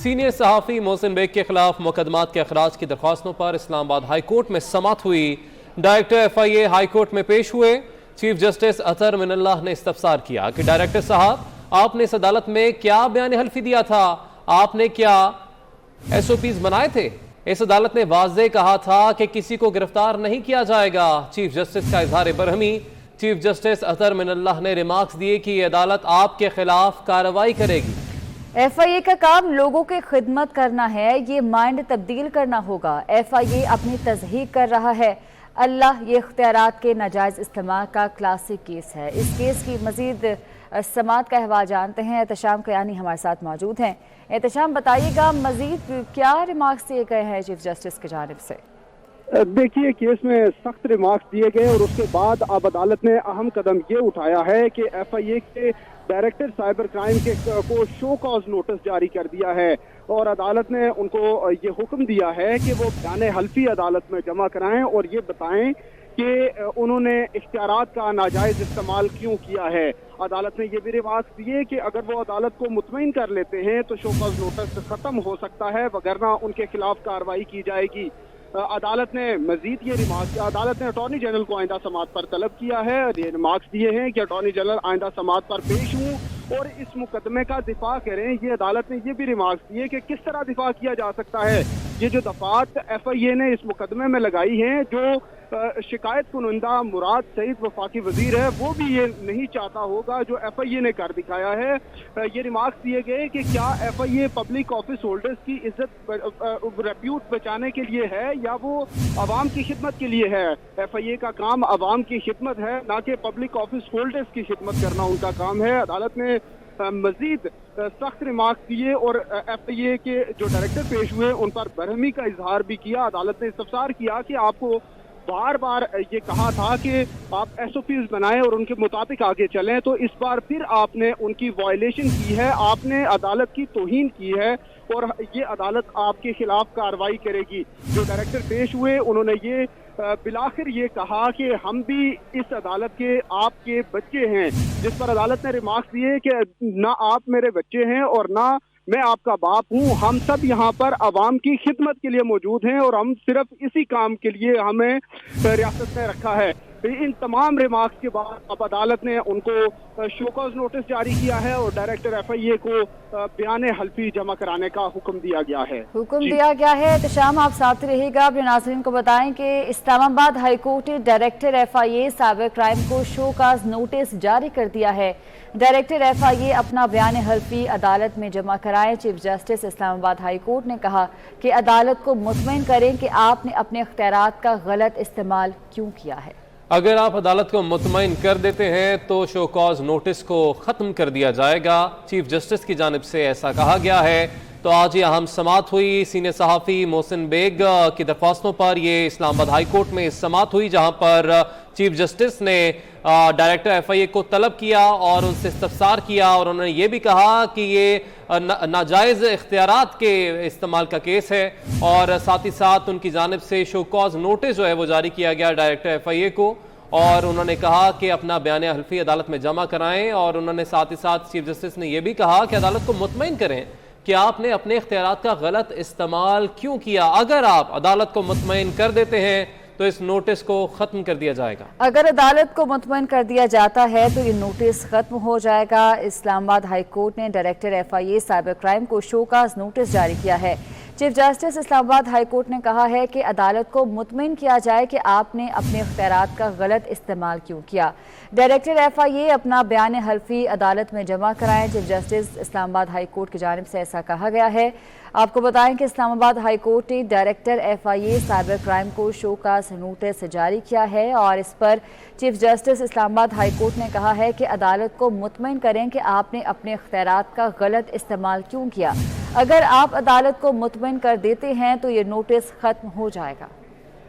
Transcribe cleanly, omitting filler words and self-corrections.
Senior صحافی محسن bag کے خلاف مقدمات کے اخراج کی درخواستوں پر اسلام آباد ہائی کورٹ میں سماعت ہوئی۔ Director F I A high court میں پیش ہوئے۔ چیف جسٹس اطہر من اللہ نے استفسار کیا کہ ڈائریکٹر صاحب، آپ نے اس عدالت میں کیا بیان حلفی دیا تھا؟ آپ نے کیا ایس او پیز بنائے تھے؟ اس عدالت نے واضح کہا تھا کہ کسی کو گرفتار نہیں کیا جائے گا۔ چیف جسٹس کا اظہار برہمی۔ چیف جسٹس اطہر من اللہ نے ریمارکس دیے کہ یہ عدالت آپ کے خلاف کارروائی کرے گی۔ ایف آئی اے کا کام لوگوں کی خدمت کرنا ہے، یہ مائنڈ تبدیل کرنا ہوگا۔ ایف آئی اے اپنی تصحیح کر رہا ہے۔ اللہ، یہ اختیارات کے ناجائز استعمال کا کلاسک کیس ہے۔ اس کیس کی مزید سماعت کا احوال جانتے ہیں۔ احتشام کیانی ہمارے ساتھ موجود ہیں۔ احتشام، بتائیے گا مزید کیا ریمارکس دیے گئے ہیں چیف جسٹس کی جانب سے؟ دیکھیے، کیس میں سخت ریمارکس دیے گئے اور اس کے بعد اب عدالت نے اہم قدم یہ اٹھایا ہے کہ ایف آئی اے کے ڈائریکٹر سائبر کرائم کو شو کاز نوٹس جاری کر دیا ہے اور عدالت نے ان کو یہ حکم دیا ہے کہ وہ بیان حلفی عدالت میں جمع کرائیں اور یہ بتائیں کہ انہوں نے اختیارات کا ناجائز استعمال کیوں کیا ہے۔ عدالت نے یہ بھی ریمارکس دیے کہ اگر وہ عدالت کو مطمئن کر لیتے ہیں تو شو کاز نوٹس ختم ہو سکتا ہے، وگرنہ ان کے خلاف کارروائی کی جائے گی۔ عدالت نے مزید یہ ریمارکس، عدالت نے اٹارنی جنرل کو آئندہ سماعت پر طلب کیا ہے اور یہ ریمارکس دیے ہیں کہ اٹارنی جنرل آئندہ سماعت پر پیش ہوں اور اس مقدمے کا دفاع کریں۔ یہ عدالت نے یہ بھی ریمارکس دیے کہ کس طرح دفاع کیا جا سکتا ہے۔ یہ جو دفعات ایف آئی اے نے اس مقدمے میں لگائی ہیں، جو شکایت کنندہ مراد سعید وفاقی وزیر ہے، وہ بھی یہ نہیں چاہتا ہوگا جو ایف آئی اے نے کر دکھایا ہے۔ یہ ریمارکس دیے گئے کہ کیا F I A public office holders کی عزت ریپیوٹ بچانے کے لیے ہے یا وہ عوام کی خدمت کے لیے ہے۔ ایف آئی اے کا کام عوام کی خدمت ہے، نہ کہ پبلک آفس ہولڈرز کی خدمت کرنا ان کا کام ہے۔ عدالت نے مزید سخت ریمارکس دیے اور ایف آئی اے کے جو ڈائریکٹر پیش ہوئے ان پر برہمی کا اظہار بھی کیا۔ عدالت نے استفسار کیا کہ آپ کو بار بار یہ کہا تھا کہ آپ ایس او پیز بنائیں اور ان کے مطابق آگے چلیں، تو اس بار پھر آپ نے ان کی وائلیشن کی ہے، آپ نے عدالت کی توہین کی ہے اور یہ عدالت آپ کے خلاف کارروائی کرے گی۔ جو ڈائریکٹر پیش ہوئے انہوں نے یہ بالآخر یہ کہا کہ ہم بھی اس عدالت کے آپ کے بچے ہیں، جس پر عدالت نے ریمارکس دیے کہ نہ آپ میرے بچے ہیں اور نہ میں آپ کا باپ ہوں، ہم سب یہاں پر عوام کی خدمت کے لیے موجود ہیں اور ہم صرف اسی کام کے لیے ہمیں ریاست نے رکھا ہے۔ ان تمام ریمارکس کے بعد اب عدالت نے ان کو شوکاز نوٹس جاری کیا ہے اور ڈائریکٹر ایف آئی اے کو بیان حلفی جمع کرانے کا حکم دیا گیا ہے۔ دیا گیا ہے۔ احتشام، آپ ساتھ رہے گا۔ اپنے ناظرین کو بتائیں کہ اسلام آباد ہائی کورٹ نے director F I A cyber crime کو شوکاز نوٹس جاری کر دیا ہے۔ ڈائریکٹر ایف آئی اے اپنا بیان حلفی عدالت میں جمع کرائیں۔ چیف جسٹس اسلام آباد ہائی کورٹ نے کہا کہ عدالت کو مطمئن کریں کہ آپ نے اپنے اختیارات کا غلط استعمال کیوں کیا ہے۔ اگر آپ عدالت کو مطمئن کر دیتے ہیں تو شو کاز نوٹس کو ختم کر دیا جائے گا۔ چیف جسٹس کی جانب سے ایسا کہا گیا ہے۔ تو آج یہ اہم سماعت ہوئی سینئر صحافی محسن بیگ کی درخواستوں پر۔ یہ اسلام آباد ہائی کورٹ میں سماعت ہوئی جہاں پر چیف جسٹس نے ڈائریکٹر ایف آئی اے کو طلب کیا اور ان سے استفسار کیا اور انہوں نے یہ بھی کہا کہ یہ ناجائز اختیارات کے استعمال کا کیس ہے اور ساتھ ہی ساتھ ان کی جانب سے شو کاز نوٹس جو ہے وہ جاری کیا گیا ڈائریکٹر ایف آئی اے کو اور انہوں نے کہا کہ اپنا بیان حلفی عدالت میں جمع کرائیں اور انہوں نے ساتھ ہی ساتھ چیف جسٹس نے یہ بھی کہا کہ عدالت کو مطمئن کریں کہ آپ نے اپنے اختیارات کا غلط استعمال کیوں کیا۔ اگر آپ عدالت کو مطمئن کر دیتے ہیں تو اس نوٹس کو ختم کر دیا جائے گا۔ اگر عدالت کو مطمئن کر دیا جاتا ہے تو یہ نوٹس ختم ہو جائے گا۔ اسلام آباد ہائی کورٹ نے director F I A cyber crime کو شوکاز نوٹس جاری کیا ہے۔ چیف جسٹس اسلام آباد ہائی کورٹ نے کہا ہے کہ عدالت کو مطمئن کیا جائے کہ آپ نے اپنے اختیارات کا غلط استعمال کیوں کیا۔ ڈائریکٹر ایف آئی اے اپنا بیان حلفی عدالت میں جمع کرائیں۔ چیف جسٹس اسلام آباد ہائی کورٹ کی جانب سے ایسا کہا گیا ہے۔ آپ کو بتائیں کہ اسلام آباد ہائی کورٹ نے director F I A cyber crime کو شوکاز نوٹس جاری کیا ہے اور اس پر چیف جسٹس اسلام آباد ہائی کورٹ نے کہا ہے کہ عدالت کو مطمئن کریں کہ آپ نے اپنے اختیارات کا غلط استعمال کیوں کیا۔ اگر آپ عدالت کو مطمئن کر دیتے ہیں تو یہ نوٹس ختم ہو جائے گا۔